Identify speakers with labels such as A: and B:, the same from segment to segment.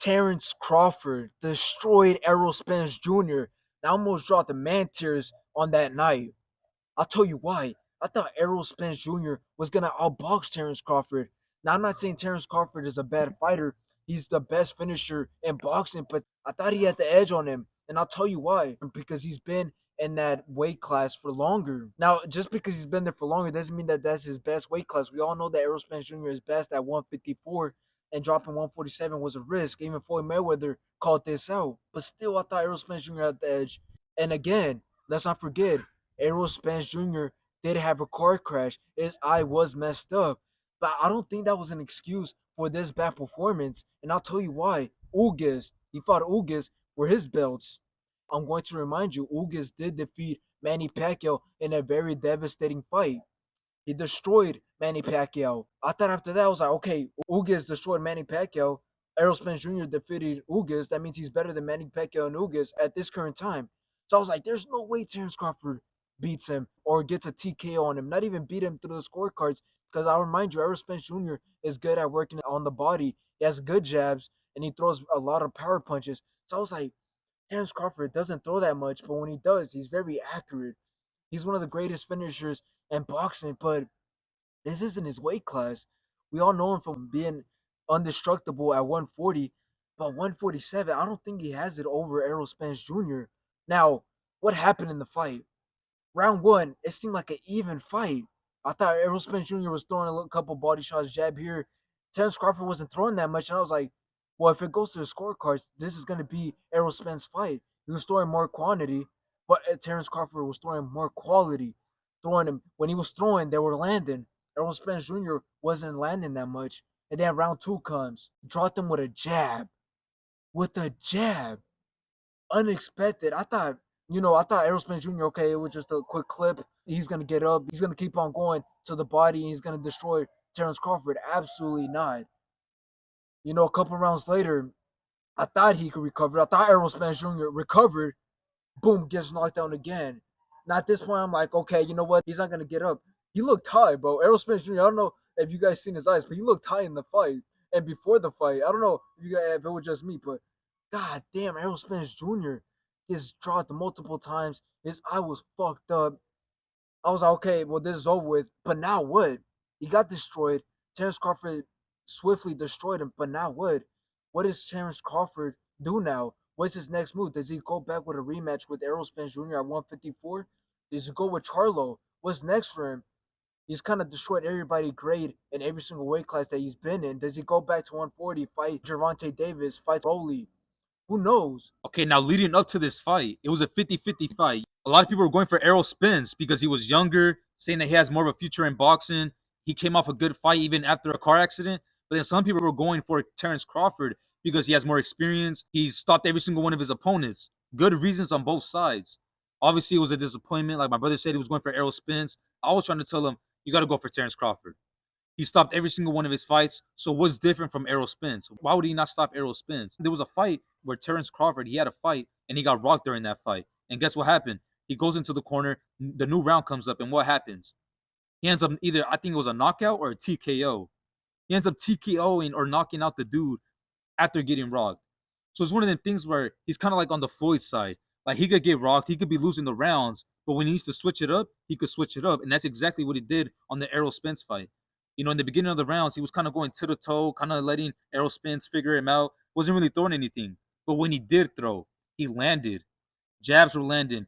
A: Terence Crawford destroyed Errol Spence Jr. I almost dropped the man tears on that night. I'll tell you why. I thought Errol Spence Jr. was gonna outbox Terence Crawford. Now I'm not saying Terence Crawford is a bad fighter. He's the best finisher in boxing, but I thought he had the edge on him. And I'll tell you why. Because he's been in that weight class for longer. Now, just because he's been there for longer doesn't mean that that's his best weight class. We all know that Errol Spence Jr. is best at 154, and dropping 147 was a risk. Even Floyd Mayweather called this out. But still, I thought Errol Spence Jr. had the edge. And again, let's not forget, Errol Spence Jr. did have a car crash. His eye was messed up. But I don't think that was an excuse for this bad performance. And I'll tell you why. He fought Ugas for his belts. I'm going to remind you, Ugas did defeat Manny Pacquiao in a very devastating fight. He destroyed Manny Pacquiao. I thought after that, I was like, okay, Ugas destroyed Manny Pacquiao. Errol Spence Jr. defeated Ugas. That means he's better than Manny Pacquiao and Ugas at this current time. So I was like, there's no way Terence Crawford beats him or gets a TKO on him. Not even beat him through the scorecards. Because I'll remind you, Errol Spence Jr. is good at working on the body. He has good jabs and he throws a lot of power punches. So I was like, Terence Crawford doesn't throw that much, but when he does, he's very accurate. He's one of the greatest finishers in boxing, but this isn't his weight class. We all know him from being indestructible at 140, but 147, I don't think he has it over Errol Spence Jr. Now, what happened in the fight? Round one, it seemed like an even fight. I thought Errol Spence Jr. was throwing a couple body shots, jab here. Terence Crawford wasn't throwing that much, and I was like, well, if it goes to the scorecards, this is going to be Errol Spence's fight. He was throwing more quantity, but Terence Crawford was throwing more quality. Throwing him when he was throwing, they were landing. Errol Spence Jr. wasn't landing that much. And then round two comes, dropped him with a jab. With a jab, unexpected. I thought Errol Spence Jr. Okay, it was just a quick clip. He's gonna get up. He's gonna keep on going to the body. And he's gonna destroy Terence Crawford. Absolutely not. A couple rounds later, I thought he could recover. I thought Errol Spence Jr. recovered. Boom, gets knocked down again. Now at this point, I'm like, okay, you know what? He's not gonna get up. He looked high, bro. Errol Spence Jr. I don't know if you guys seen his eyes, but he looked high in the fight and before the fight. I don't know if it was just me, but god damn, Errol Spence Jr. gets dropped multiple times. His eye was fucked up. I was like, okay, well, this is over with. But now what? He got destroyed. Terence Crawford swiftly destroyed him. But now what? What does Terence Crawford do now? What's his next move? Does he go back with a rematch with Errol Spence Jr. at 154? Does he go with Charlo? What's next for him? He's kind of destroyed everybody great in every single weight class that he's been in. Does he go back to 140, fight Gervonta Davis, fight Rolly? Who knows?
B: Okay, now leading up to this fight, it was a 50-50 fight. A lot of people were going for Errol Spence because he was younger, saying that he has more of a future in boxing. He came off a good fight even after a car accident. But then some people were going for Terence Crawford because he has more experience. He's stopped every single one of his opponents. Good reasons on both sides. Obviously, it was a disappointment. Like my brother said, he was going for Errol Spence. I was trying to tell him, you got to go for Terence Crawford. He stopped every single one of his fights. So what's different from Errol Spence? Why would he not stop Errol Spence? There was a fight where Terence Crawford, he had a fight and he got rocked during that fight. And guess what happened? He goes into the corner. The new round comes up, and what happens? He ends up either, I think it was a knockout or a TKO. He ends up TKOing or knocking out the dude after getting rocked. So it's one of them things where he's kind of like on the Floyd side. Like he could get rocked, he could be losing the rounds, but when he needs to switch it up, he could switch it up. And that's exactly what he did on the Errol Spence fight. In the beginning of the rounds, he was kind of going to the toe, kind of letting Errol Spence figure him out. Wasn't really throwing anything. But when he did throw, he landed. Jabs were landing.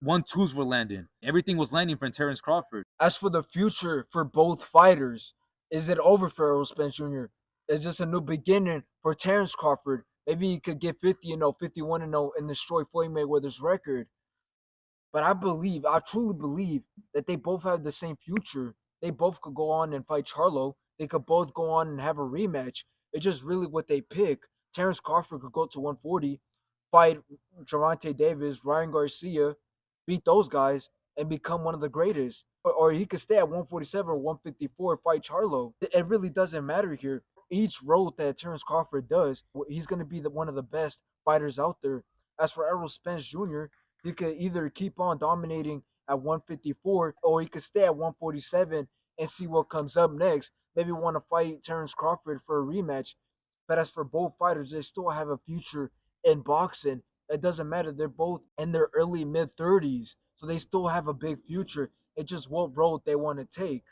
B: 1-2s were landing. Everything was landing for Terence Crawford.
A: As for the future for both fighters, is it over for Errol Spence Jr.? Is this a new beginning for Terence Crawford? Maybe he could get 50-0, 51-0, and destroy Floyd Mayweather's record. But I truly believe that they both have the same future. They both could go on and fight Charlo. They could both go on and have a rematch. It's just really what they pick. Terence Crawford could go to 140, fight Gervonta Davis, Ryan Garcia, beat those guys, and become one of the greatest. Or he could stay at 147 or 154, fight Charlo. It really doesn't matter here. Each road that Terence Crawford does, he's going to be one of the best fighters out there. As for Errol Spence Jr., he could either keep on dominating at 154 or he could stay at 147 and see what comes up next. Maybe want to fight Terence Crawford for a rematch. But as for both fighters, they still have a future in boxing. It doesn't matter. They're both in their early mid 30s, so they still have a big future. It's just what road they want to take.